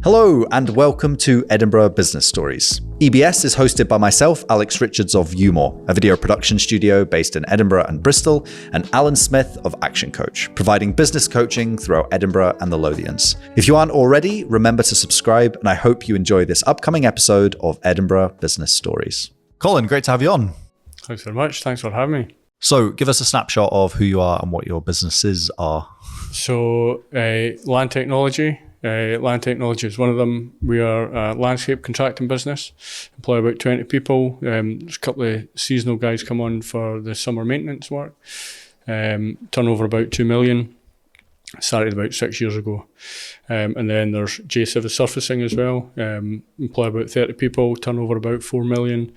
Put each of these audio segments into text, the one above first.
Hello and welcome to Edinburgh Business Stories. EBS is hosted by myself, Alex Richards of Umore, a video production studio based in Edinburgh and Bristol, and Colin Smith of Action Coach, providing business coaching throughout Edinburgh and the Lothians. If you aren't already, remember to subscribe, and I hope you enjoy this upcoming episode of Edinburgh Business Stories. Colin, great to have you on. Thanks very much. Thanks for having me. So give us a snapshot of who you are and what your businesses are. So land technology. Land technology is one of them. We are a landscape contracting business, employ about 20 people. There's a couple of seasonal guys come on for the summer maintenance work. Turnover about 2 million. Started about 6 years ago. And then there's Sives Surfacing as well. Employ about 30 people, turnover about 4 million.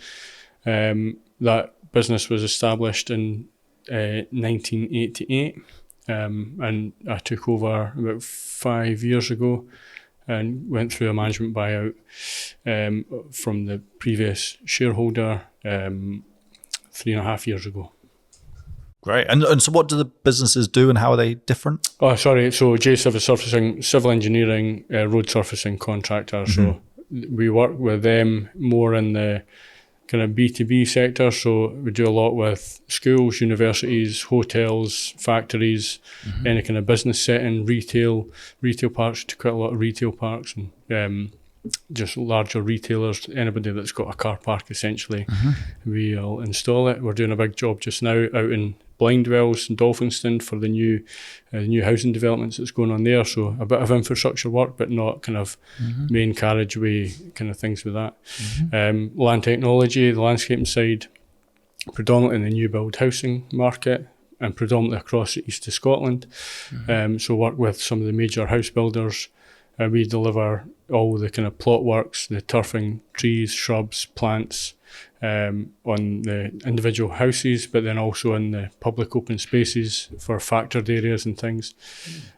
That business was established in 1988. And I took over about 5 years ago and went through a management buyout from the previous shareholder 3.5 years ago. Great. And so what do the businesses do and how are they different? Oh, sorry. So Sives Surfacing, civil engineering, road surfacing contractor. Mm-hmm. So we work with them more in the kind of B2B sector, so we do a lot with schools, universities, hotels, factories, any kind of business setting, retail parks, to quite a lot of retail parks, and just larger retailers, anybody that's got a car park essentially, we'll install it. We're doing a big job just now out in Blindwells and Dolphinston for the new housing developments that's going on there, so a bit of infrastructure work but not kind of main carriageway kind of things with that. Land technology, the landscaping side, predominantly in the new build housing market and predominantly across the east of Scotland. So work with some of the major house builders. We deliver all the kind of plot works, the turfing, trees, shrubs, plants, on the individual houses, but then also in the public open spaces for factored areas and things.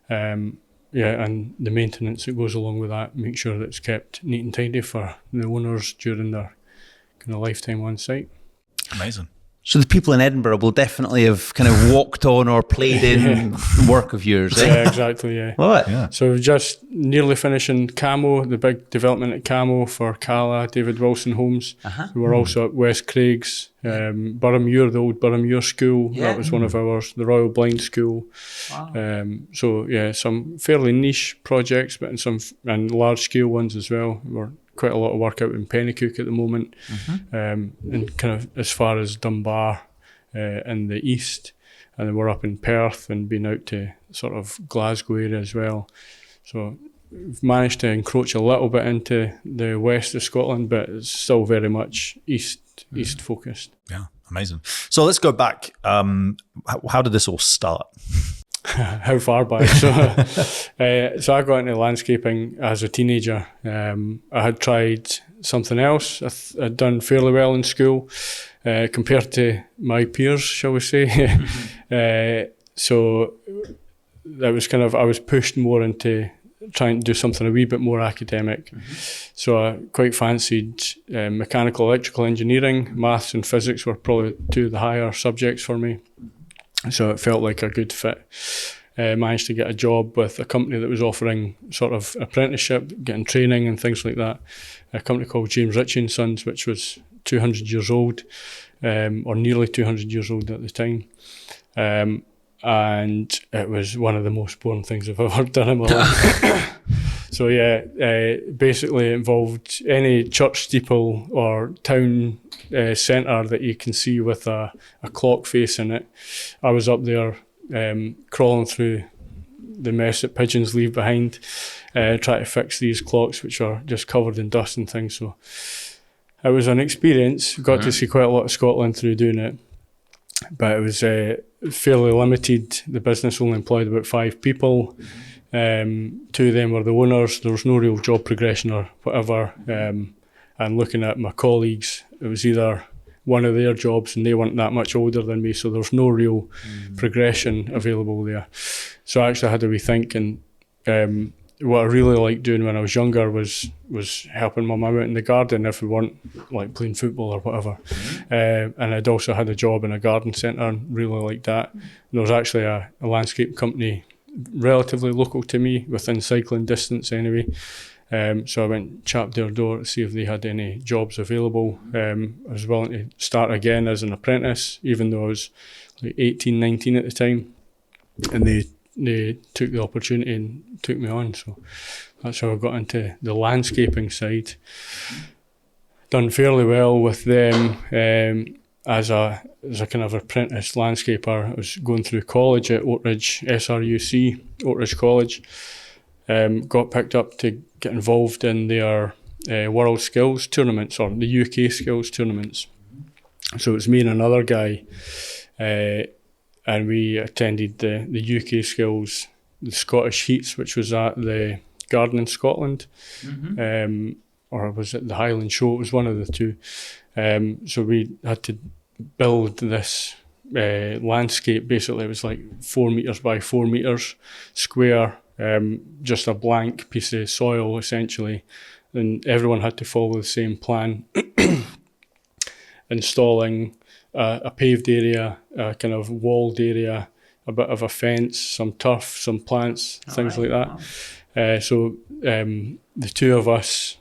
And the maintenance that goes along with that, make sure that it's kept neat and tidy for the owners during their kind of lifetime on site. Amazing. So the people in Edinburgh will definitely have kind of walked on or played in work of yours, eh? Yeah, exactly, yeah. What? Yeah. So we're just nearly finishing Camo, the big development at Camo for Cala, David Wilson Homes. We were also at West Craigs, Boroughmuir, the old Boroughmuir School. Yeah. That was one of ours, the Royal Blind School. Wow. So yeah, some fairly niche projects, but and large scale ones as well. We're quite a lot of work out in Pennycook at the moment, and kind of as far as Dunbar in the east, and then we're up in Perth and been out to sort of Glasgow area as well. So we've managed to encroach a little bit into the west of Scotland, but it's still very much east focused. Yeah, amazing. So let's go back. How did this all start? How far back? So I got into landscaping as a teenager. I had tried something else. I'd done fairly well in school compared to my peers, shall we say. So that was kind of, I was pushed more into trying to do something a wee bit more academic. So I quite fancied mechanical, electrical engineering. Maths and physics were probably two of the higher subjects for me. So it felt like a good fit. Managed to get a job with a company that was offering sort of apprenticeship, getting training and things like that. A company called James Ritchie & Sons, which was 200 years old, or nearly 200 years old at the time. And it was one of the most boring things I've ever done in my life. So yeah, basically it involved any church steeple or town centre that you can see with a clock face in it. I was up there crawling through the mess that pigeons leave behind, trying to fix these clocks which are just covered in dust and things. So it was an experience. Got to see quite a lot of Scotland through doing it, but it was fairly limited. The business only employed about 5 people. 2 of them were the owners. There was no real job progression or whatever. And looking at my colleagues, it was either one of their jobs and they weren't that much older than me, so there was no real progression available there. So I actually had to rethink, and what I really liked doing when I was younger was helping my mum out in the garden if we weren't like playing football or whatever. And I'd also had a job in a garden centre and really liked that. And there was actually a landscape company relatively local to me, within cycling distance anyway, So I went chapped their door to see if they had any jobs available. I was willing to start again as an apprentice, even though I was like 18, 19 at the time. And they took the opportunity and took me on. So that's how I got into the landscaping side. Done fairly well with them as a kind of apprentice landscaper. I was going through college at Oatridge SRUC, Oatridge College. Got picked up to get involved in their World Skills tournaments, or the UK Skills tournaments. So it's me and another guy, and we attended the UK Skills, the Scottish Heats, which was at the Garden in Scotland, or was it the Highland Show? It was one of the two. So we had to build this landscape. Basically, it was like 4 meters by 4 meters square, just a blank piece of soil essentially, and everyone had to follow the same plan. Installing a paved area, a kind of walled area, a bit of a fence, some turf, some plants, things like that. Wow. So the two of us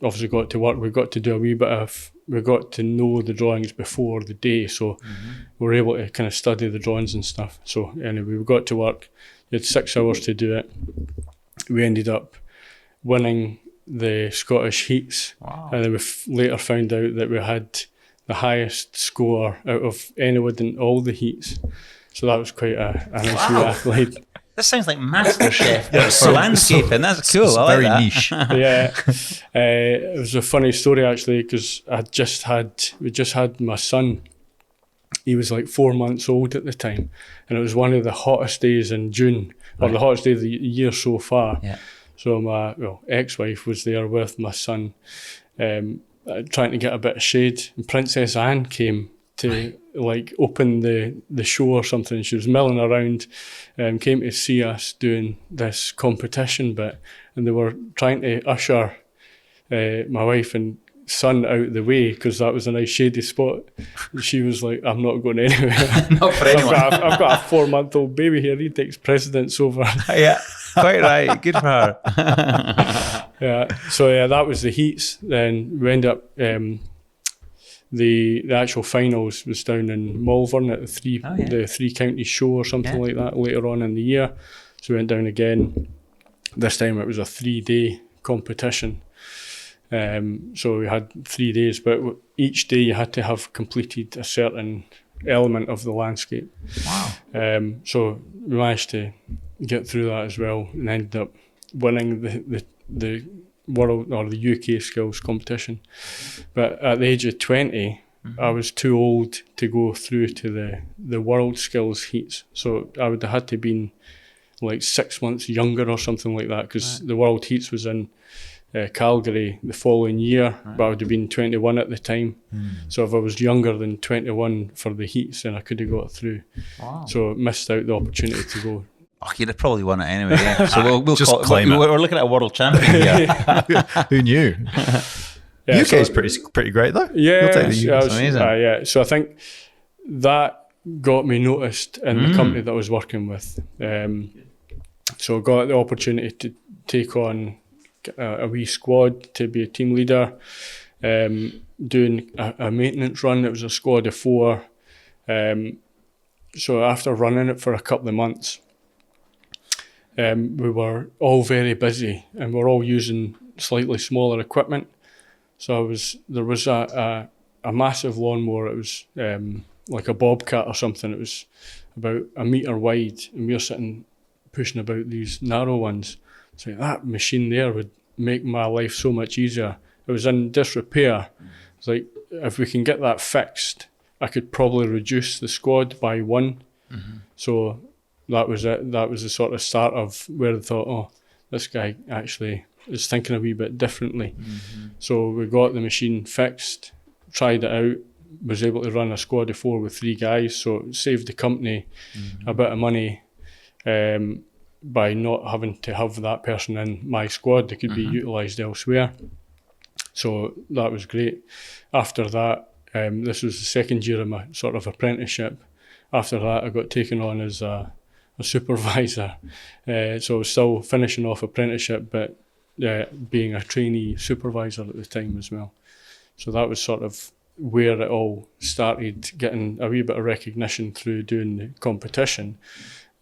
obviously got to work. We got to do a wee bit of, we got to know the drawings before the day, so we were able to kind of study the drawings and stuff. So anyway, we got to work. We had 6 hours to do it. We ended up winning the Scottish Heats, and then we later found out that we had the highest score out of anyone in all the heats. So that was quite a nice wee athlete. This sounds like MasterChef for landscaping. That's cool. I like very that. niche. Yeah, it was a funny story actually, because we just had my son. He was like 4 months old at the time, and it was one of the hottest days in June, or the hottest day of the year so far. Yeah. So my ex-wife was there with my son, trying to get a bit of shade, and Princess Anne came to like open the show or something. She was milling around, came to see us doing this competition bit, and they were trying to usher my wife and son out the way because that was a nice shady spot. And she was like, "I'm not going anywhere. Not for anyone. I've got a 4-month-old baby here. He takes precedence over." Yeah, quite right. Good for her. Yeah. So yeah, that was the heats. Then we ended up the actual finals was down in Malvern at the three county show or something like that later on in the year. So we went down again. This time it was a 3-day competition. So we had 3 days, but each day you had to have completed a certain element of the landscape. Wow. So we managed to get through that as well, and ended up winning the world or the UK skills competition. But at the age of 20, I was too old to go through to the world skills heats. So I would have had to been like 6 months younger or something like that, because the world heats was in Calgary the following year, but I would have been 21 at the time. So if I was younger than 21 for the heats, then I could have got through. Wow. So missed out the opportunity to go. Oh, you'd have probably won it anyway. Yeah. So we'll just claim it. We're looking at a world champion here. Who knew? Yeah, UK is pretty great though. Yeah, You'll take the UK. Amazing. Yeah. So I think that got me noticed in the company that I was working with. So I got the opportunity to take on a wee squad to be a team leader, doing a maintenance run. It was a squad of 4. So after running it for a couple of months, we were all very busy, and we're all using slightly smaller equipment. So there was a massive lawnmower. It was like a bobcat or something. It was about 1 metre wide, and we were sitting pushing about these narrow ones. So that machine there would make my life so much easier. It was in disrepair. It's like, if we can get that fixed, I could probably reduce the squad by 1. So that was it. That was the sort of start of where I thought, oh, this guy actually is thinking a wee bit differently. So we got the machine fixed, tried it out, was able to run a squad of 4 with 3 guys. So it saved the company a bit of money by not having to have that person in my squad. They could be utilised elsewhere. So that was great. After that, this was the second year of my sort of apprenticeship. After that, I got taken on as a supervisor. So I was still finishing off apprenticeship, but being a trainee supervisor at the time as well. So that was sort of where it all started, getting a wee bit of recognition through doing the competition,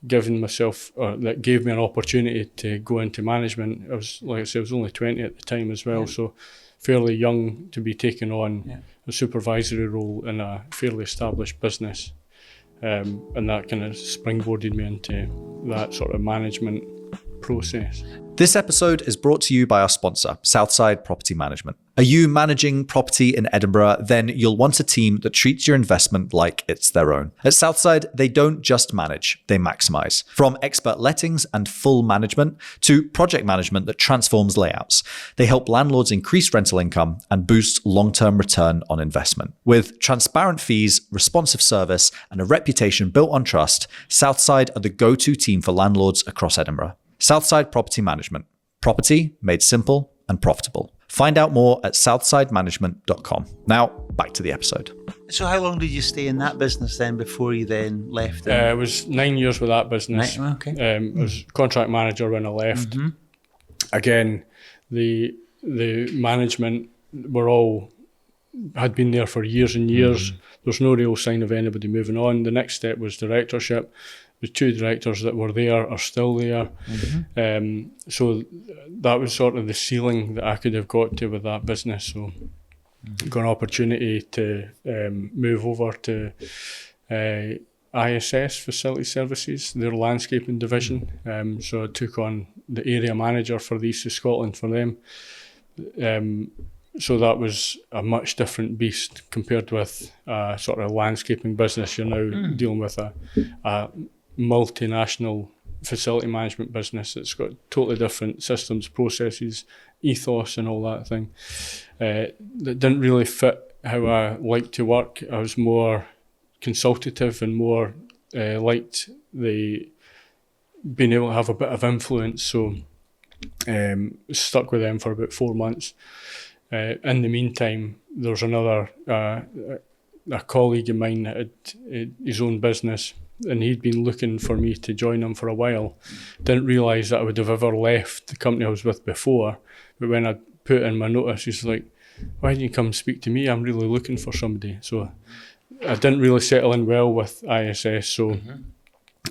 giving myself, that gave me an opportunity to go into management. I was, like I said, I was only 20 at the time as well, so fairly young to be taking on a supervisory role in a fairly established business. And that kind of springboarded me into that sort of management process. This episode is brought to you by our sponsor, Southside Property Management. Are you managing property in Edinburgh? Then you'll want a team that treats your investment like it's their own. At Southside, they don't just manage, they maximize. From expert lettings and full management to project management that transforms layouts, they help landlords increase rental income and boost long-term return on investment. With transparent fees, responsive service, and a reputation built on trust, Southside are the go-to team for landlords across Edinburgh. Southside Property Management. Property made simple and profitable. Find out more at southsidemanagement.com. Now, back to the episode. So how long did you stay in that business then before you then left? It was 9 years with that business. Okay. I was contract manager when I left. Mm-hmm. Again, the management had been there for years and years. There's no real sign of anybody moving on. The next step was directorship. The 2 directors that were there are still there. So that was sort of the ceiling that I could have got to with that business. So got an opportunity to move over to ISS, Facility Services, their landscaping division. So I took on the area manager for the East of Scotland for them. So that was a much different beast compared with a sort of landscaping business. You're now dealing with a multinational facility management business that's got totally different systems, processes, ethos and all that thing. That didn't really fit how I like to work. I was more consultative and more liked the being able to have a bit of influence. So stuck with them for about 4 months. In the meantime, there's another a colleague of mine that had his own business, and he'd been looking for me to join him for a while. Didn't realise that I would have ever left the company I was with before. But when I put in my notice, he's like, "Why don't you come speak to me? I'm really looking for somebody." So I didn't really settle in well with ISS. So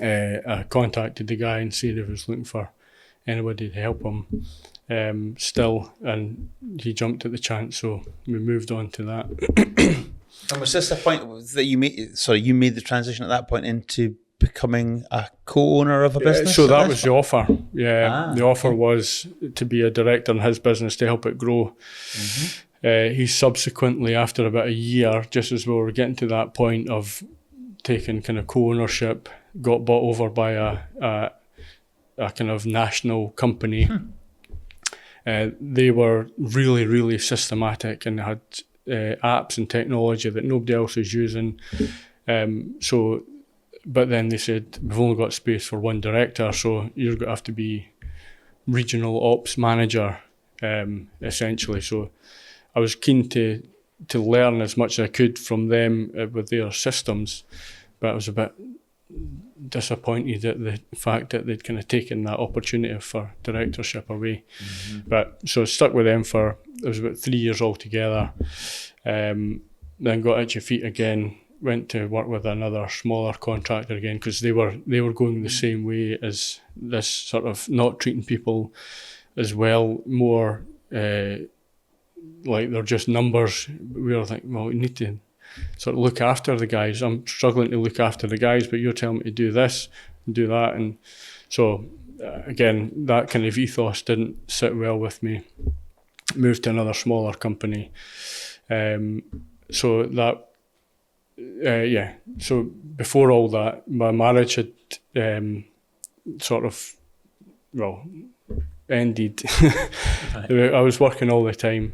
I contacted the guy and said if he was looking for anybody to help him still, and he jumped at the chance. So we moved on to that. And was this the point that you made the transition at that point into becoming a co-owner of a business? So that was the offer. Yeah, the offer was to be a director in his business to help it grow. He subsequently, after about a year, just as we were getting to that point of taking kind of co-ownership, got bought over by a kind of national company. They were really, really systematic and had apps and technology that nobody else is using. But then they said, we've only got space for 1 director, so you're going to have to be regional ops manager, essentially. So I was keen to learn as much as I could from them with their systems, but I was a bit disappointed at the fact that they'd kind of taken that opportunity for directorship away. But so I stuck with them for, it was about 3 years altogether. Then got itchy feet again, went to work with another smaller contractor again, because they were going the same way as this, sort of not treating people as well, more like they're just numbers. We were thinking, well, we need to sort of look after the guys. I'm struggling to look after the guys, but you're telling me to do this and do that. And so again, that kind of ethos didn't sit well with me. Moved to another smaller company. So that, so before all that, my marriage had sort of, ended. I was working all the time,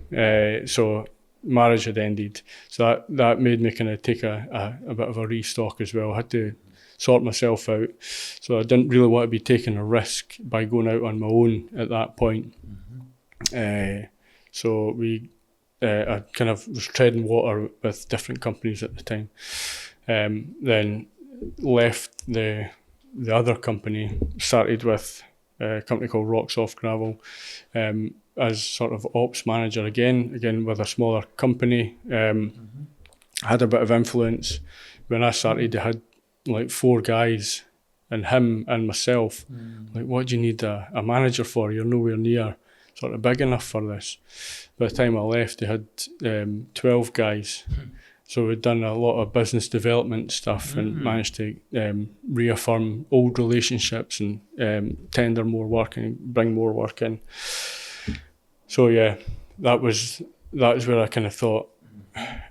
so marriage had ended. So that made me kind of take a bit of a restock as well. I had to sort myself out. So I didn't really want to be taking a risk by going out on my own at that point. So I kind of was treading water with different companies at the time. Then left the other company, started with a company called Rock Soft Gravel. as sort of ops manager again with a smaller company. Had a bit of influence. When I started, I had like 4 guys, and him and myself. Like, what do you need a manager for? You're nowhere near sort of big enough for this. By the time I left, they had 12 guys. So we'd done a lot of business development stuff and managed to reaffirm old relationships and tender more work and bring more work in. So yeah, that was where I kind of thought,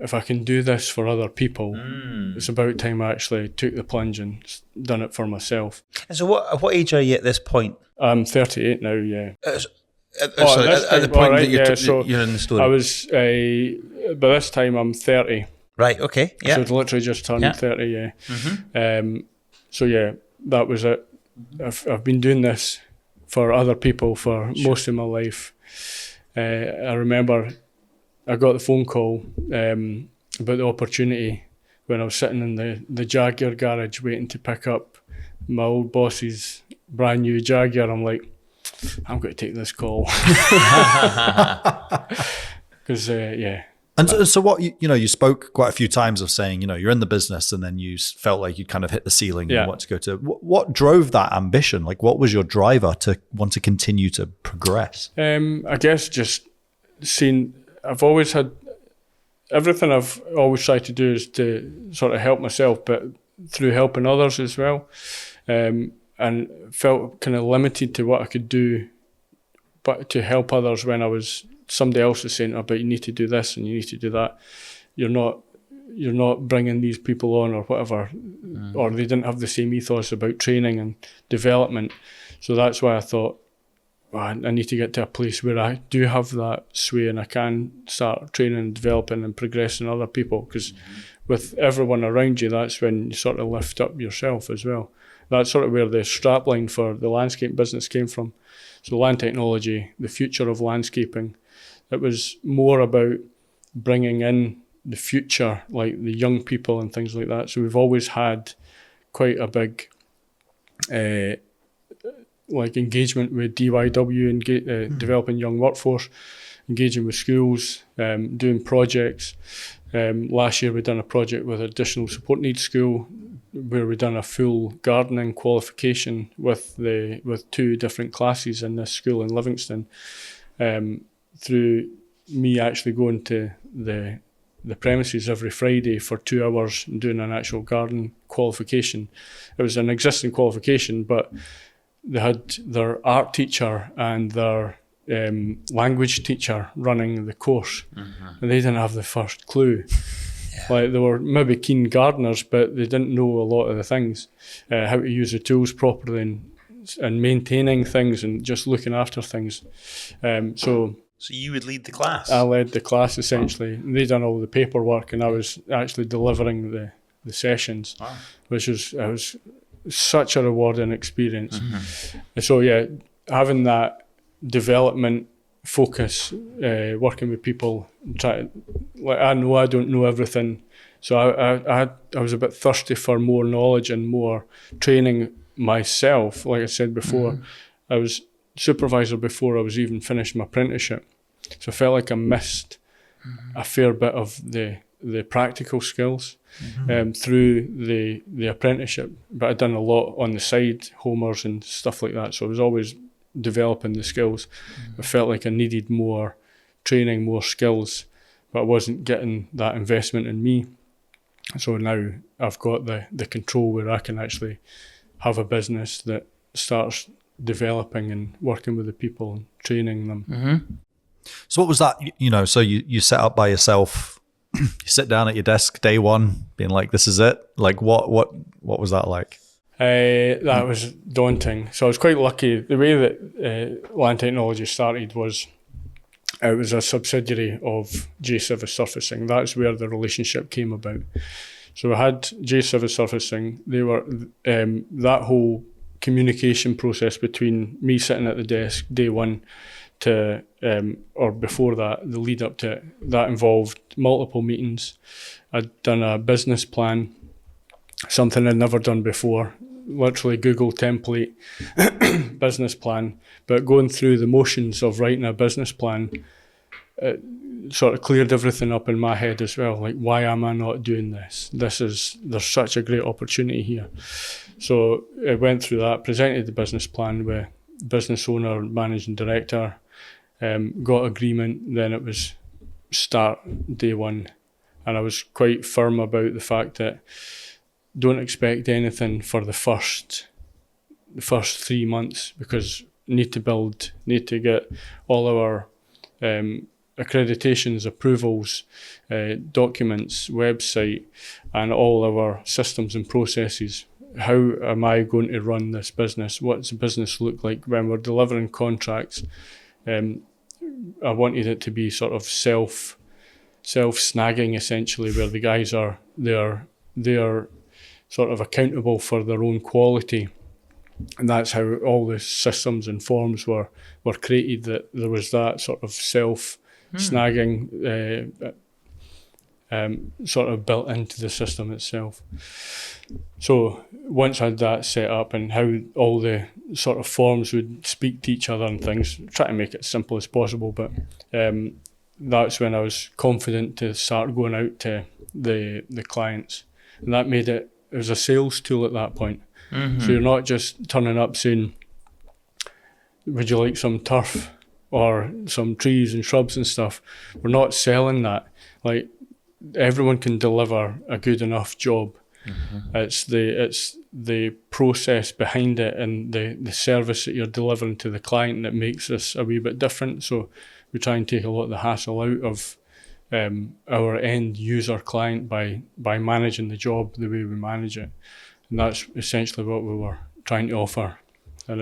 if I can do this for other people, it's about time I actually took the plunge and done it for myself. And so what age are you at this point? I'm 38 now, yeah. At the point that you're in the story. I was, by this time I'm 30. Right, okay, yeah. So I'd literally just turned 30, yeah. So yeah, that was it. I've been doing this for other people for most of my life. I remember I got the phone call about the opportunity when I was sitting in the Jaguar garage waiting to pick up my old boss's brand new Jaguar. I'm like, I'm going to take this call. Because, yeah. And so what, you spoke quite a few times of saying, you're in the business and then you felt like you kind of hit the ceiling and want to go to, what drove that ambition? Like, what was your driver to want to continue to progress? I guess just seeing, I've always had, everything I've always tried to do is to sort of help myself, but through helping others as well. And felt kind of limited to what I could do, but to help others when somebody else was saying, but you need to do this and you need to do that. You're not bringing these people on or whatever, or they didn't have the same ethos about training and development. So that's why I thought, I need to get to a place where I do have that sway and I can start training and developing and progressing other people, because with everyone around you, that's when you sort of lift up yourself as well. That's sort of where the strapline for the landscape business came from. So land technology, the future of landscaping, it was more about bringing in the future, like the young people and things like that. So we've always had quite a big engagement with DYW and developing young workforce, engaging with schools, doing projects. Last year we done a project with Additional Support Needs School where we done a full gardening qualification with 2 different classes in this school in Livingston. Through me actually going to the premises every Friday for 2 hours and doing an actual garden qualification. It was an existing qualification, but they had their art teacher and their language teacher running the course, and they didn't have the first clue. Like, they were maybe keen gardeners, but they didn't know a lot of the things, how to use the tools properly and maintaining things and just looking after things. So you would lead the class? I led the class essentially. They done all the paperwork and I was actually delivering the sessions, which was such a rewarding experience. So yeah, having that development focus, working with people, I know I don't know everything, so I was a bit thirsty for more knowledge and more training myself. Like I said before, I was supervisor before I was even finished my apprenticeship, so I felt like I missed a fair bit of the practical skills through the apprenticeship, but I'd done a lot on the side, homers and stuff like that, so I was always developing the skills. I felt like I needed more training, more skills, but I wasn't getting that investment in me. So now I've got the control where I can actually have a business that starts developing and working with the people and training them. So what was that, so you set up by yourself, you sit down at your desk day one being like, this is it? Like what was that like? That was daunting. So I was quite lucky. The way that Land Technology started was, it was a subsidiary of Sives Surfacing. That's where the relationship came about. So I had Sives Surfacing. They were, that whole communication process between me sitting at the desk day one to, or before that, the lead up to it, that involved multiple meetings. I'd done a business plan, something I'd never done before. literally Google template business plan, but going through the motions of writing a business plan, it sort of cleared everything up in my head as well. Like, why am I not doing this? There's such a great opportunity here. So I went through that, presented the business plan with business owner, managing director, got agreement, then it was start day one. And I was quite firm about the fact that don't expect anything for the first 3 months, because need to get all our accreditations, approvals, documents, website, and all of our systems and processes. How am I going to run this business? What's the business look like when we're delivering contracts? I wanted it to be sort of self-snagging, essentially, where the guys they're sort of accountable for their own quality. And that's how all the systems and forms were created, that there was that sort of self-snagging sort of built into the system itself. So once I had that set up and how all the sort of forms would speak to each other and things, try to make it as simple as possible, but that's when I was confident to start going out to the clients. And that made it was a sales tool at that point. Mm-hmm. So you're not just turning up saying, would you like some turf or some trees and shrubs and stuff? We're not selling that. Like, everyone can deliver a good enough job. Mm-hmm. It's the process behind it and the service that you're delivering to the client that makes this a wee bit different. So we try and take a lot of the hassle out of our end user client by managing the job the way we manage it. And that's essentially what we were trying to offer. And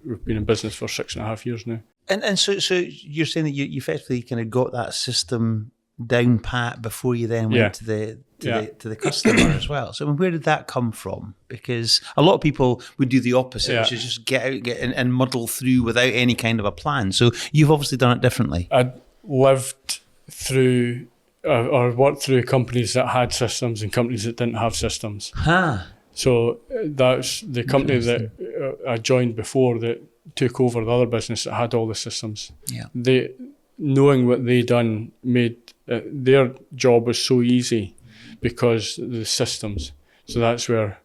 we've been in business for 6.5 years now. And so you're saying that you effectively kind of got that system down pat before you then went to the customer as well. So where did that come from? Because a lot of people would do the opposite, which is just get out and muddle through without any kind of a plan. So you've obviously done it differently. I lived through or worked through companies that had systems and companies that didn't have systems. So that's the company that I joined before that took over the other business that had all the systems. Yeah. They, knowing what they done, made their job was so easy because of the systems. So that's where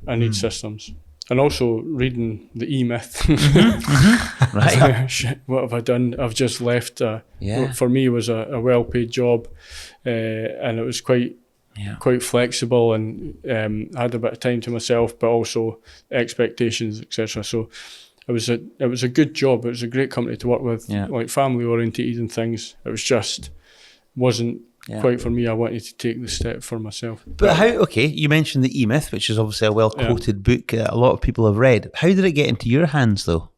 I need systems. And also reading the E-Myth. Right. Shit, what have I done? I've just left. What for me was a well-paid job, and it was quite flexible, and had a bit of time to myself, but also expectations, etc. So it was a good job. It was a great company to work with, like family oriented and things. It was just wasn't quite for me. I wanted to take the step for myself. But how? Okay, you mentioned the E-Myth, which is obviously a well quoted book that a lot of people have read. How did it get into your hands, though?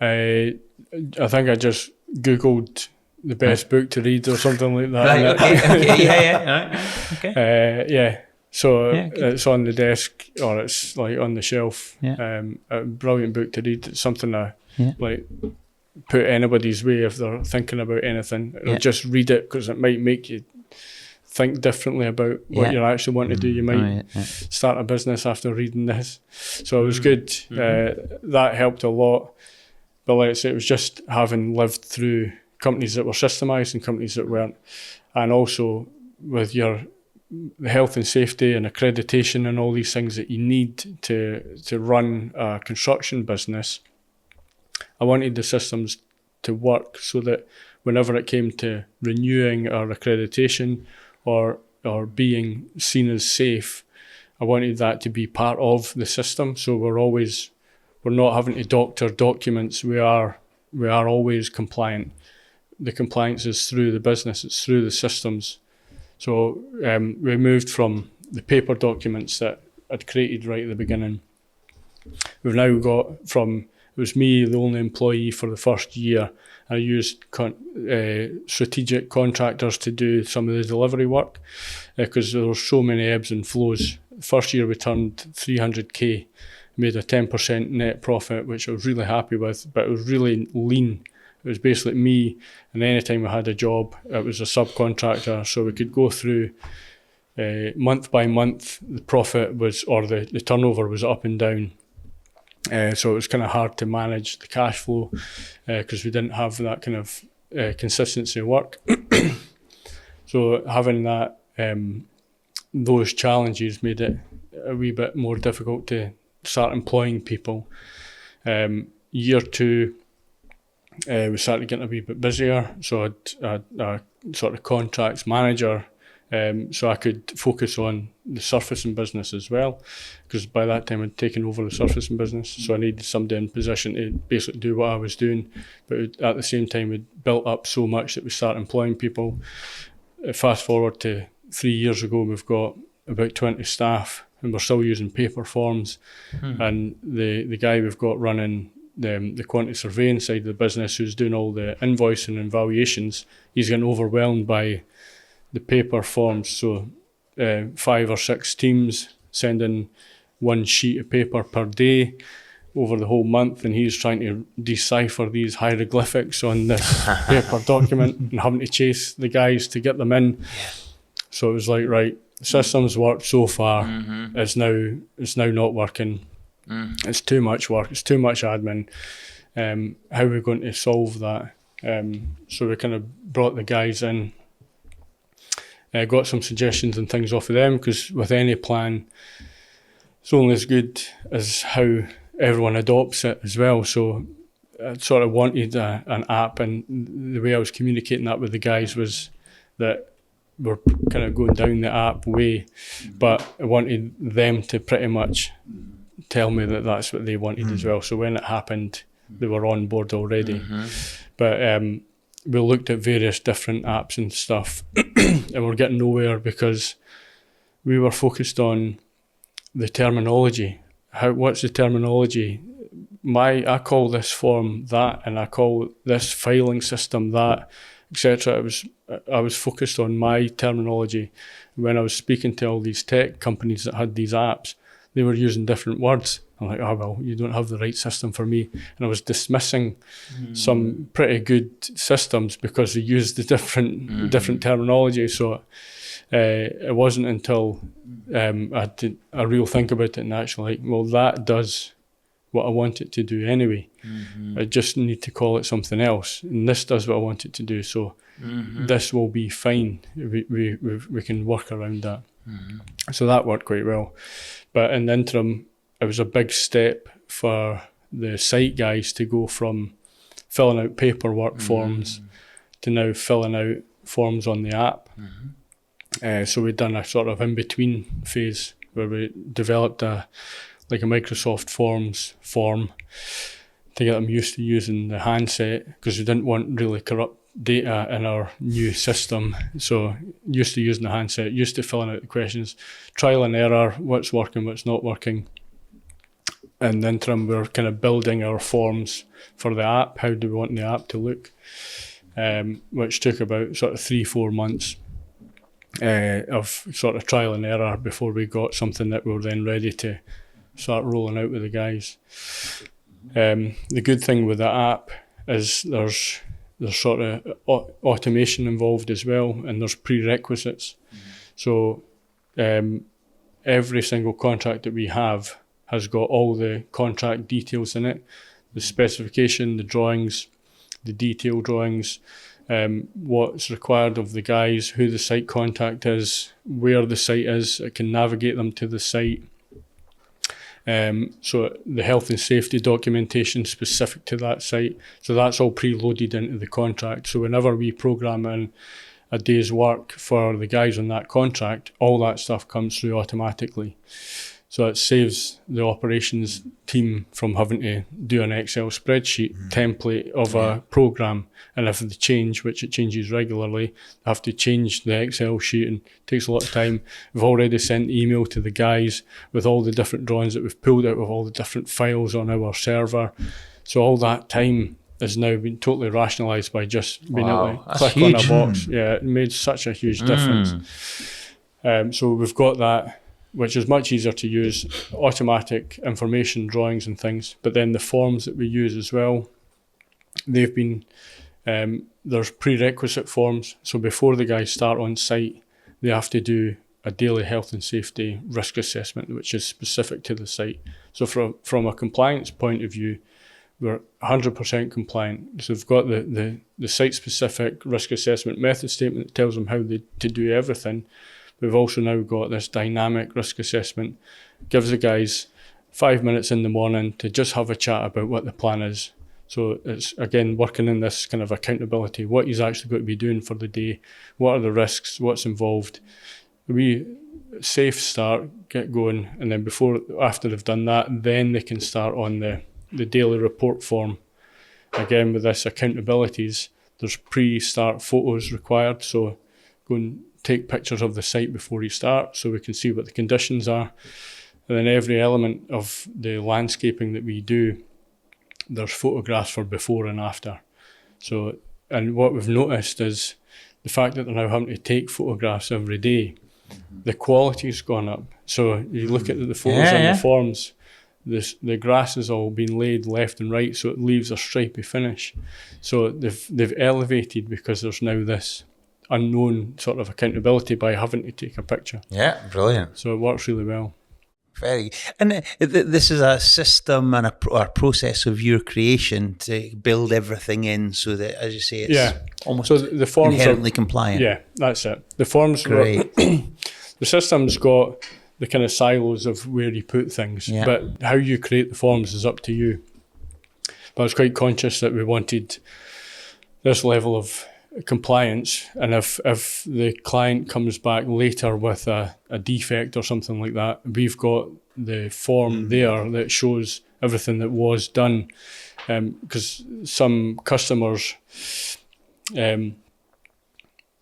I think I just Googled the best book to read or something like that. Right, okay. So it's on the desk or it's like on the shelf. A brilliant book to read. It's something I like put anybody's way if they're thinking about anything. Or just read it, because it might make you think differently about what you actually want to do. You might start a business after reading this. So it was good. That helped a lot. But like I say, it was just having lived through companies that were systemized and companies that weren't, and also with the health and safety and accreditation and all these things that you need to run a construction business. I wanted the systems to work so that whenever it came to renewing our accreditation or being seen as safe, I wanted that to be part of the system. So we're not having to doctor documents. We are always compliant. The compliance is through the business, it's through the systems. So we moved from the paper documents that I'd created right at the beginning. We've now got it was me, the only employee for the first year. I used strategic contractors to do some of the delivery work because there were so many ebbs and flows. First year we turned 300k, made a 10% net profit, which I was really happy with, but it was really lean. It was basically me, and anytime we had a job, it was a subcontractor, so we could go through month by month, the profit was, or the turnover was up and down. So it was kind of hard to manage the cash flow because we didn't have that kind of consistency of work. So having that, those challenges made it a wee bit more difficult to start employing people. Year 2, we started getting a wee bit busier, so I'd a sort of contracts manager, so I could focus on the surfacing business as well, because by that time I'd taken over the surfacing business, so I needed somebody in position to basically do what I was doing, but at the same time we'd built up so much that we started employing people. Fast forward to 3 years ago, we've got about 20 staff, and we're still using paper forms. And the guy we've got running the quantity surveying side of the business, who's doing all the invoicing and valuations, he's getting overwhelmed by the paper forms. So 5 or 6 teams sending 1 sheet of paper per day over the whole month, and he's trying to decipher these hieroglyphics on this paper document and having to chase the guys to get them in. So it was like, right, the system's worked so far, it's now not working. It's too much work, it's too much admin. How are we going to solve that? So we kind of brought the guys in, got some suggestions and things off of them, because with any plan, it's only as good as how everyone adopts it as well. So I sort of wanted an app, and the way I was communicating that with the guys was that we're kind of going down the app way, but I wanted them to pretty much tell me that that's what they wanted as well. So when it happened, they were on board already. But we looked at various different apps and stuff, and we're getting nowhere because we were focused on the terminology. What's the terminology? I call this form that, and I call this filing system that, etc. I was focused on my terminology. When I was speaking to all these tech companies that had these apps, they were using different words. I'm like, well, you don't have the right system for me. And I was dismissing some pretty good systems because they used the different terminology. So it wasn't until I had a real think about it and actually like, well, that does what I want it to do anyway. I just need to call it something else, and this does what I want it to do. So this will be fine. We can work around that. So that worked quite well. But in the interim, it was a big step for the site guys to go from filling out paperwork forms to now filling out forms on the app. So we'd done a sort of in-between phase where we developed a Microsoft Forms form to get them used to using the handset, because we didn't want really corrupt data in our new system. So used to using the handset, used to filling out the questions, trial and error, what's working, what's not working. And then we're kind of building our forms for the app. How do we want the app to look? Which took about sort of 3-4 months of sort of trial and error before we got something that we were then ready to start rolling out with the guys. The good thing with the app is there's sort of automation involved as well, and there's prerequisites. So every single contract that we have has got all the contract details in it, the specification, the drawings, the detail drawings, what's required of the guys, who the site contact is, where the site is, it can navigate them to the site. So the health and safety documentation specific to that site, so that's all preloaded into the contract. So whenever we program in a day's work for the guys on that contract, all that stuff comes through automatically. So it saves the operations team from having to do an Excel spreadsheet template of a program, and if they change, which it changes regularly, they have to change the Excel sheet, and it takes a lot of time. We've already sent email to the guys with all the different drawings that we've pulled out of all the different files on our server. So all that time has now been totally rationalised by just being able to click on a box. Yeah, it made such a huge difference. So we've got that, which is much easier to use, automatic information drawings and things. But then the forms that we use as well, they've been, there's prerequisite forms. So before the guys start on site, they have to do a daily health and safety risk assessment, which is specific to the site. So from a compliance point of view, we're 100% compliant. So we've got the site-specific risk assessment method statement that tells them how to do everything. We've also now got this dynamic risk assessment, gives the guys 5 minutes in the morning to just have a chat about what the plan is. So it's, again, working in this kind of accountability, what he's actually got to be doing for the day, what are the risks, what's involved. We safe start, get going, and then after they've done that, then they can start on the daily report form. Again, with this accountabilities, there's pre-start photos required, so go and take pictures of the site before you start so we can see what the conditions are. And then every element of the landscaping that we do, there's photographs for before and after. So, and what we've noticed is the fact that they're now having to take photographs every day, the quality's gone up. So you look at the photos on the forms, the grass has all been laid left and right, so it leaves a stripy finish. So they've elevated because there's now this unknown sort of accountability by having to take a picture. Yeah, brilliant. So it works really well. Very. And this is a system and a process of your creation to build everything in so that, as you say, it's almost so the forms inherently compliant. Yeah, that's it. The forms Great. the system's got the kind of silos of where you put things, but how you create the forms is up to you. But I was quite conscious that we wanted this level of compliance, and if the client comes back later with a defect or something like that, we've got the form there that shows everything that was done, because some customers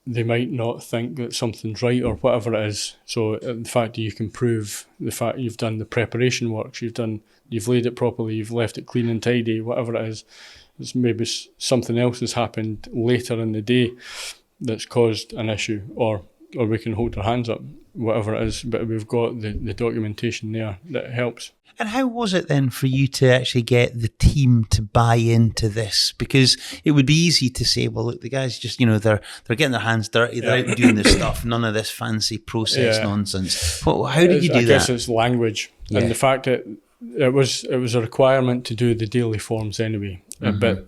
they might not think that something's right or whatever it is. So the fact that you can prove the fact you've done the preparation works, you've laid it properly, you've left it clean and tidy, whatever it is, it's maybe something else has happened later in the day that's caused an issue, or we can hold our hands up, whatever it is, but we've got the documentation there that helps. And how was it then for you to actually get the team to buy into this? Because it would be easy to say, well, look, the guys just, they're getting their hands dirty, they're out doing this stuff, none of this fancy process nonsense. Well, how did you do that? I guess it's language, and the fact that it was a requirement to do the daily forms anyway. But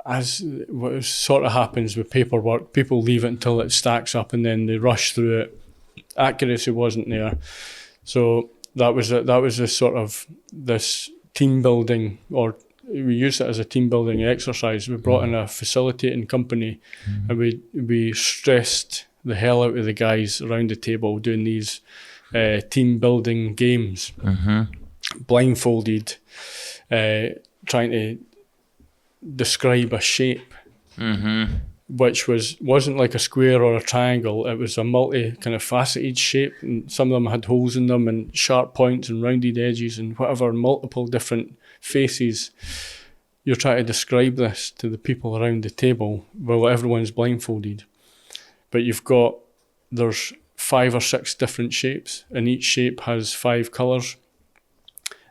as what sort of happens with paperwork, people leave it until it stacks up and then they rush through it. Accuracy wasn't there, so that was a sort of this team building, or we used it as a team building exercise. We brought in a facilitating company, and we stressed the hell out of the guys around the table doing these team building games, blindfolded, trying to describe a shape, which wasn't like a square or a triangle. It was a multi kind of faceted shape, and some of them had holes in them and sharp points and rounded edges and whatever, multiple different faces. You're trying to describe this to the people around the table while everyone's blindfolded, but there's 5 or 6 different shapes, and each shape has 5 colours,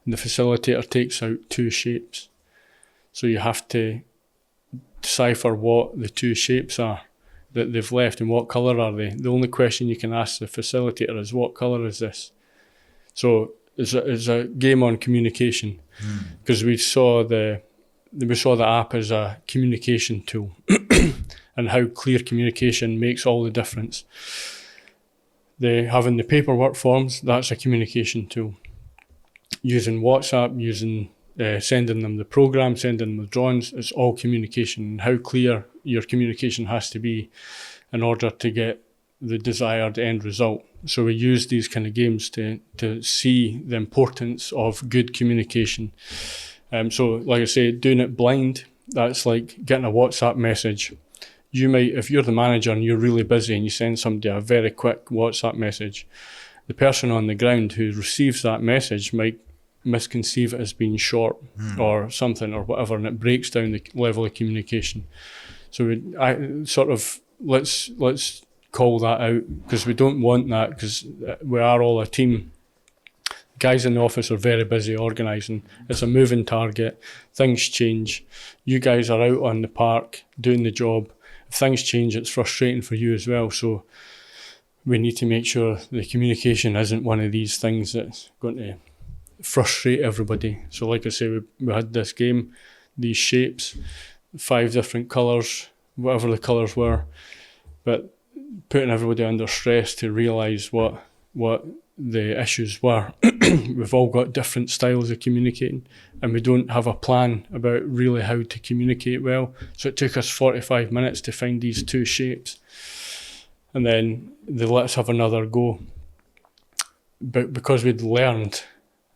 and the facilitator takes out 2 shapes. So you have to decipher what the 2 shapes are that they've left and what colour are they. The only question you can ask the facilitator is, what colour is this? So it's a game on communication, because we saw the app as a communication tool and how clear communication makes all the difference. Having the paperwork forms, that's a communication tool. Using WhatsApp, sending them the program, sending them the drawings, it's all communication, and how clear your communication has to be in order to get the desired end result. So we use these kind of games to see the importance of good communication. So like I say, doing it blind, that's like getting a WhatsApp message. You might, if you're the manager and you're really busy and you send somebody a very quick WhatsApp message, the person on the ground who receives that message might misconceive it as being short or something or whatever, and it breaks down the level of communication. So let's call that out, because we don't want that, because we are all a team. Guys in the office are very busy organising. It's a moving target. Things change. You guys are out on the park doing the job. If things change, it's frustrating for you as well. So we need to make sure the communication isn't one of these things that's going to frustrate everybody. So like I say, we had this game, these shapes, 5 different colours, whatever the colours were, but putting everybody under stress to realise what the issues were. We've all got different styles of communicating, and we don't have a plan about really how to communicate well. So it took us 45 minutes to find these 2 shapes, and then they let us have another go. But because we'd learned,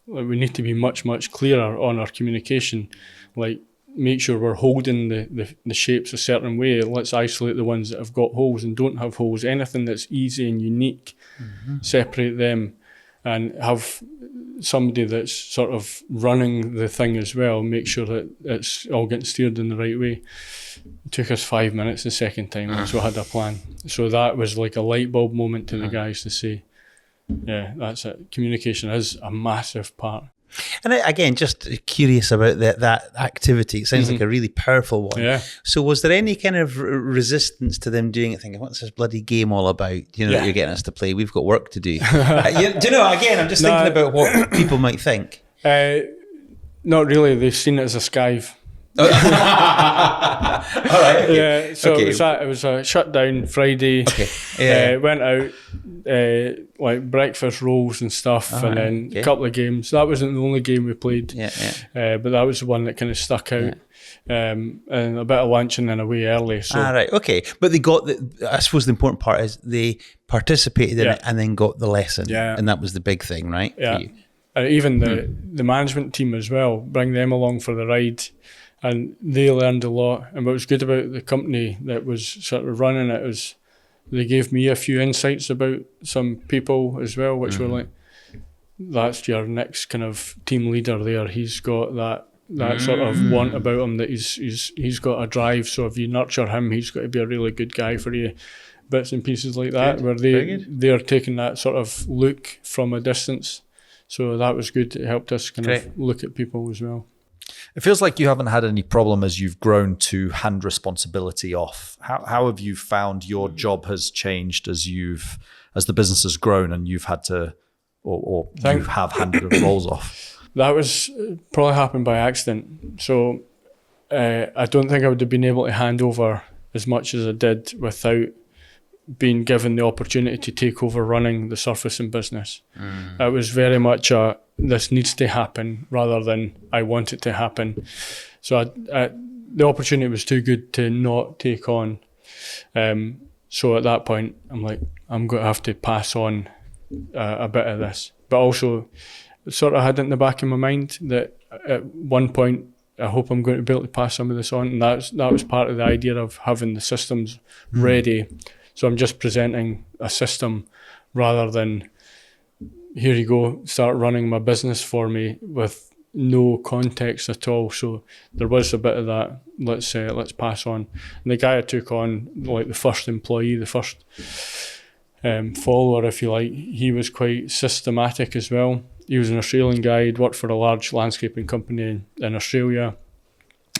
like, we need to be much, much clearer on our communication, like make sure we're holding the shapes a certain way. Let's isolate the ones that have got holes and don't have holes. Anything that's easy and unique, separate them, and have somebody that's sort of running the thing as well, make sure that it's all getting steered in the right way. It took us 5 minutes the second time, so I had a plan. So that was like a light bulb moment to the guys to say, yeah, that's it. Communication is a massive part. And again, just curious about that activity. It sounds like a really powerful one. Yeah. So was there any kind of resistance to them doing it, thinking, what's this bloody game all about? You know, that you're getting us to play. We've got work to do. Do you know, again, I'm just thinking about what people might think. Not really. They've seen it as a skive. All right. Okay. Yeah, so it was a shutdown Friday. Okay. Yeah. Went out, like breakfast rolls and stuff, and then a couple of games. That wasn't the only game we played. But that was the one that kind of stuck out. And a bit of lunch and then away early. So. Right. Okay. But they got I suppose the important part is they participated in it and then got the lesson. Yeah. And that was the big thing, right? Yeah. Even the management team as well, bring them along for the ride. And they learned a lot. And what was good about the company that was sort of running it was they gave me a few insights about some people as well, which were like, that's your next kind of team leader there. He's got that sort of want about him, that he's got a drive. So if you nurture him, he's got to be a really good guy for you. Bits and pieces like that, where they're taking that sort of look from a distance. So that was good. It helped us kind of look at people as well. It feels like you haven't had any problem as you've grown to hand responsibility off. How have you found your job has changed as the business has grown and you've had to, or you have handed the roles off? That was probably happened by accident. So I don't think I would have been able to hand over as much as I did without being given the opportunity to take over running the surfacing business. It was very much this needs to happen rather than I want it to happen. So the opportunity was too good to not take on. So at that point, I'm like, I'm going to have to pass on a bit of this. But also, sort of had it in the back of my mind that at one point, I hope I'm going to be able to pass some of this on. And that was part of the idea of having the systems ready. So I'm just presenting a system rather than, here you go, start running my business for me with no context at all. So there was a bit of that, let's pass on. And the guy I took on, like the first employee, the first follower, if you like, he was quite systematic as well. He was an Australian guy. He'd worked for a large landscaping company in Australia.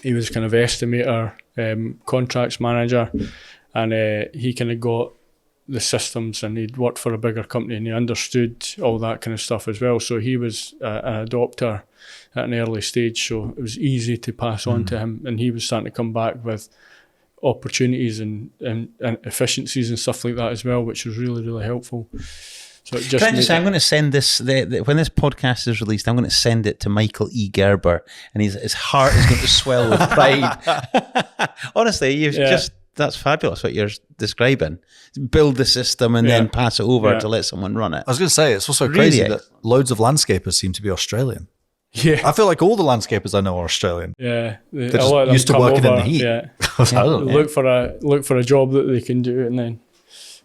He was kind of estimator, contracts manager, and he kind of got the systems, and he'd worked for a bigger company and he understood all that kind of stuff as well. So he was an adopter at an early stage, so it was easy to pass on to him, and he was starting to come back with opportunities and efficiencies and stuff like that as well, which was really, really helpful. So it just Can I just say, I'm going to send this, when this podcast is released, I'm going to send it to Michael E. Gerber, and his heart is going to swell with pride. Honestly, that's fabulous what you're describing. Build the system and then pass it over to let someone run it. I was going to say, it's also crazy that loads of landscapers seem to be Australian. Yeah. I feel like all the landscapers I know are Australian. Yeah. They're just used to working in the heat. Yeah. Look for a job that they can do and then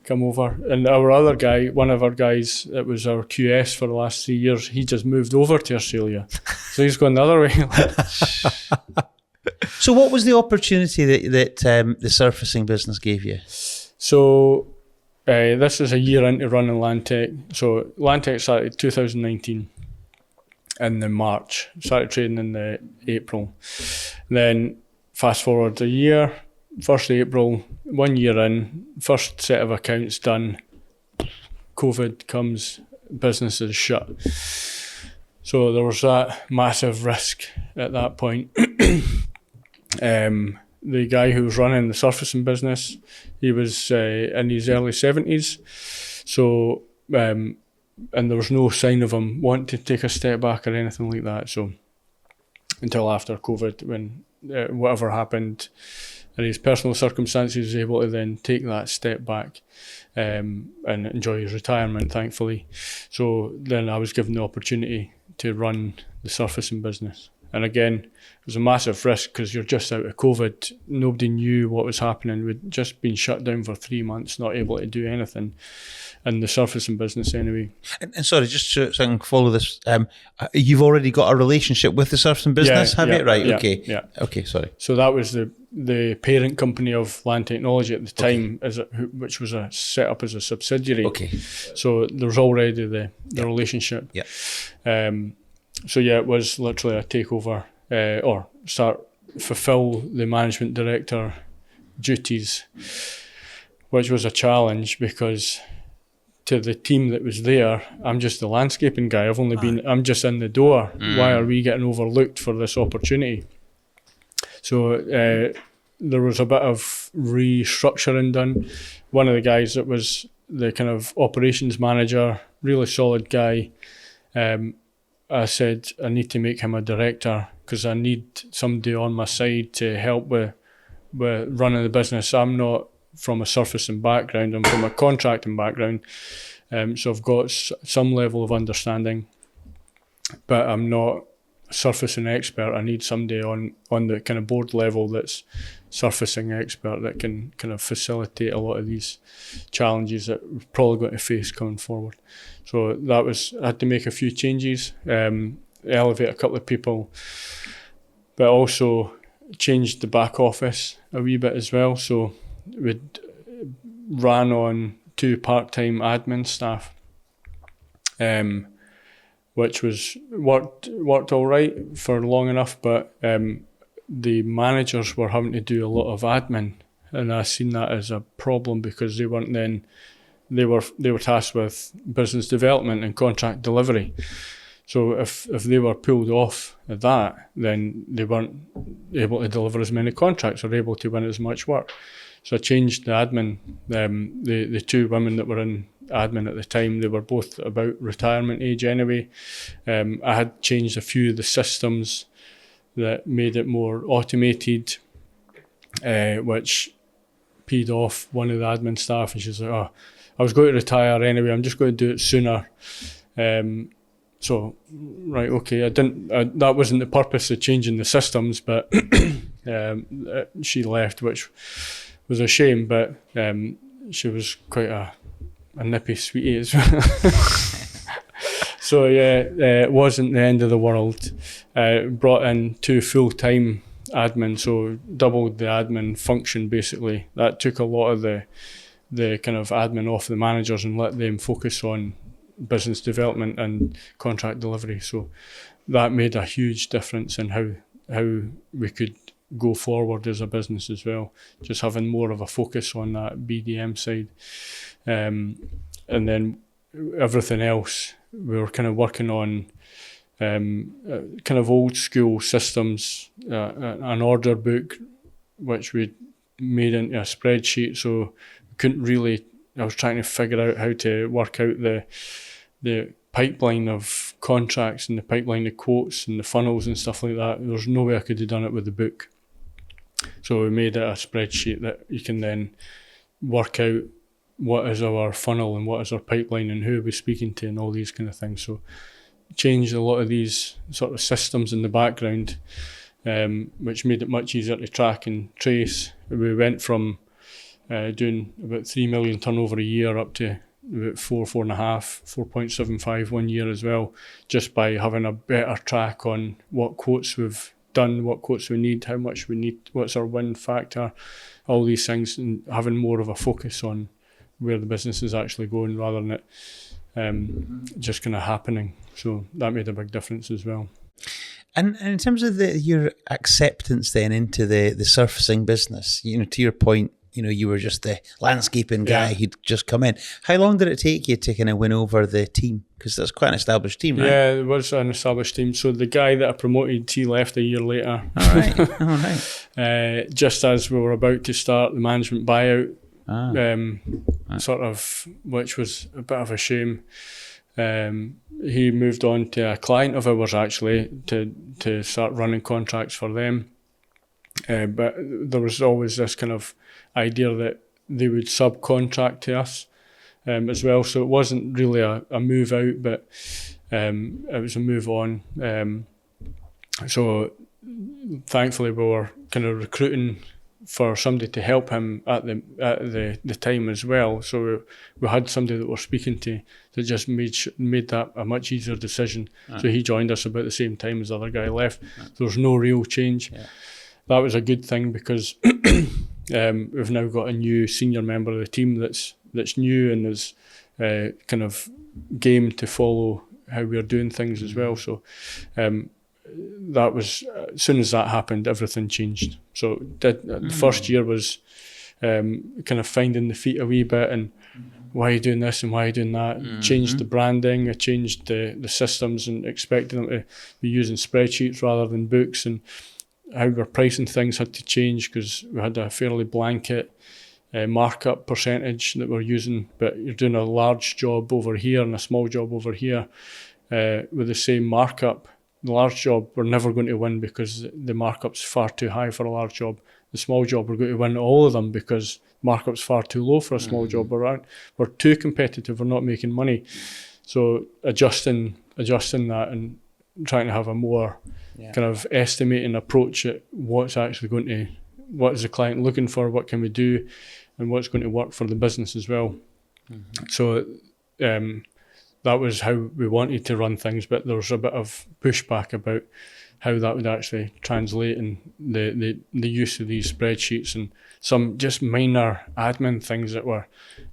come over. And our other guy, one of our guys that was our QS for the last 3 years, he just moved over to Australia. So he's gone the other way. So what was the opportunity that the surfacing business gave you? So this is a year into running Landtech. So Landtech started 2019 in the March. Started trading in the April. Then fast forward a year, 1st April, 1 year in, first set of accounts done. COVID comes, businesses shut. So there was that massive risk at that point. The guy who was running the surfacing business, he was in his early 70s. So, and there was no sign of him wanting to take a step back or anything like that. So until after COVID, when whatever happened in his personal circumstances, he was able to then take that step back and enjoy his retirement, thankfully. So then I was given the opportunity to run the surfacing business. And again, it was a massive risk because you're just out of COVID. Nobody knew what was happening. We'd just been shut down for 3 months, not able to do anything in the surfacing business anyway. And sorry, just so I can follow this, you've already got a relationship with the surfacing business, have you? Right, okay. Yeah. Okay, sorry. So that was the parent company of Land Technology at the time, which was set up as a subsidiary. Okay. So there was already the relationship. Yeah. So yeah, it was literally a takeover or fulfill the management director duties, which was a challenge because to the team that was there, I'm just the landscaping guy. I'm just in the door. Why are we getting overlooked for this opportunity? So there was a bit of restructuring done. One of the guys that was the kind of operations manager, really solid guy, I said I need to make him a director because I need somebody on my side to help with running the business. I'm not from a surfacing background, I'm from a contracting background, so I've got some level of understanding, but I'm not a surfacing expert. I need somebody on the kind of board level that's surfacing expert that can kind of facilitate a lot of these challenges that we're probably going to face coming forward. So I had to make a few changes, elevate a couple of people, but also changed the back office a wee bit as well. So we ran on 2 part-time admin staff, which was worked all right for long enough, but the managers were having to do a lot of admin, and I seen that as a problem because they weren't then. They were tasked with business development and contract delivery. So if they were pulled off at that, then they weren't able to deliver as many contracts or able to win as much work. So I changed the admin. The 2 women that were in admin at the time, they were both about retirement age anyway. I had changed a few of the systems that made it more automated, which peed off one of the admin staff, and she's like, "Oh, I was going to retire anyway, I'm just going to do it sooner." So, right, okay, that wasn't the purpose of changing the systems, but she left, which was a shame, but she was quite a nippy sweetie as well. So yeah, it wasn't the end of the world. Brought in 2 full-time admin, so doubled the admin function basically. That took a lot of the kind of admin off the managers and let them focus on business development and contract delivery. So that made a huge difference in how we could go forward as a business as well, just having more of a focus on that BDM side. And then everything else, we were kind of working on kind of old school systems, an order book, which we made into a spreadsheet. So we couldn't really, I was trying to figure out how to work out the pipeline of contracts and the pipeline of quotes and the funnels and stuff like that. There's no way I could have done it with the book. So we made it a spreadsheet that you can then work out what is our funnel and what is our pipeline and who are we speaking to and all these kind of things. So changed a lot of these sort of systems in the background, which made it much easier to track and trace. We went from doing about 3 million turnover a year up to about 4.5, 4.75 1 year as well, just by having a better track on what quotes we've done, what quotes we need, how much we need, what's our win factor, all these things, and having more of a focus on where the business is actually going rather than it just kind of happening. So that made a big difference as well. And in terms of your acceptance then into the surfacing business, to your point, you were just the landscaping guy who'd just come in. How long did it take you to kind of win over the team? Because that's quite an established team, right? Yeah, it was an established team. So the guy that I promoted, he left a year later. All right. Just as we were about to start the management buyout, sort of, which was a bit of a shame. He moved on to a client of ours actually to start running contracts for them. But there was always this kind of idea that they would subcontract to us as well. So it wasn't really a move out, but it was a move on. So thankfully we were kind of recruiting for somebody to help him at the time as well. So we had somebody that we're speaking to that just made that a much easier decision. So he joined us about the same time as the other guy left. There was no real change. Yeah. That was a good thing because we've now got a new senior member of the team that's new and is kind of game to follow how we're doing things as well. So that was, as soon as that happened, everything changed. So the first year was kind of finding the feet a wee bit and why are you doing this and why are you doing that? Changed the branding, I changed the systems and expecting them to be using spreadsheets rather than books, and how we're pricing things had to change because we had a fairly blanket markup percentage that we're using, but you're doing a large job over here and a small job over here with the same markup. The large job we're never going to win because the markup's far too high for a large job. The small job we're going to win all of them because markup's far too low for a small job. We're too competitive, we're not making money. So adjusting that and trying to have a more kind of estimating approach at what is the client looking for, what can we do, and what's going to work for the business as well. So that was how we wanted to run things, but there was a bit of pushback about how that would actually translate in the use of these spreadsheets and some just minor admin things that were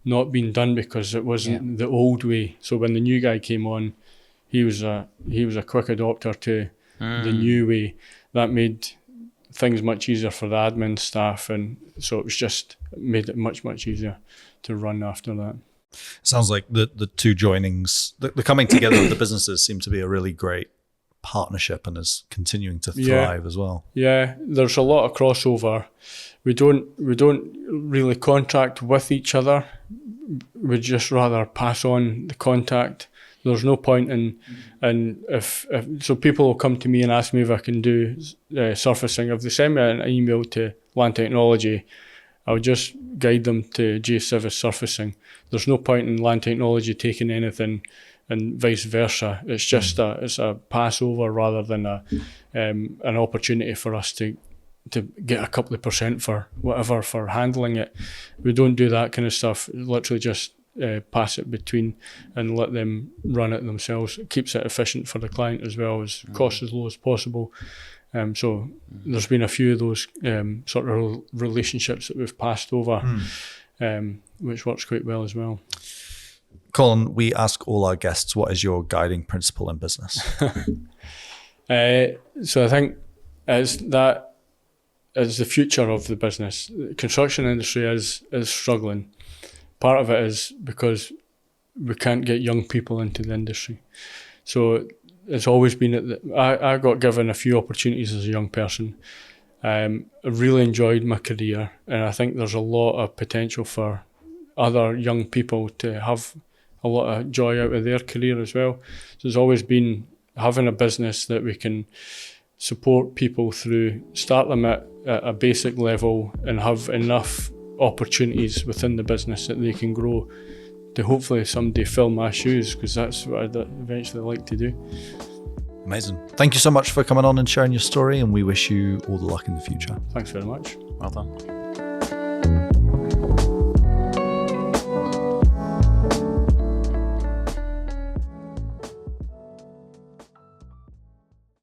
not being done because it wasn't the old way. So when the new guy came on, he was a quick adopter to the new way. That made things much easier for the admin staff, and so it was just made it much easier to run after that. Sounds like the two joinings, the coming together of the businesses seem to be a really great partnership and is continuing to thrive as well. Yeah, there's a lot of crossover. We don't really contract with each other. We'd just rather pass on the contact. There's no point in, and if so people will come to me and ask me if I can do surfacing. If they send me an email to Land Technology, I'll just guide them to Sives Surfacing. There's no point in Land Technology taking anything and vice versa. It's just it's a passover rather than an opportunity for us to get a couple of % for whatever for handling it. We don't do that kind of stuff. Literally just pass it between and let them run it themselves. It keeps it efficient for the client as well, as cost as low as possible. So there's been a few of those sort of relationships that we've passed over, which works quite well as well. Colin, we ask all our guests, what is your guiding principle in business? So I think as the future of the business. The construction industry is struggling. Part of it is because we can't get young people into the industry. So it's always been I got given a few opportunities as a young person. I really enjoyed my career, and I think there's a lot of potential for other young people to have a lot of joy out of their career as well. So it's always been having a business that we can support people through, start them at a basic level and have enough opportunities within the business that they can grow to hopefully someday fill my shoes, because that's what I'd eventually like to do. Amazing. Thank you so much for coming on and sharing your story, and we wish you all the luck in the future. Thanks very much. Well done.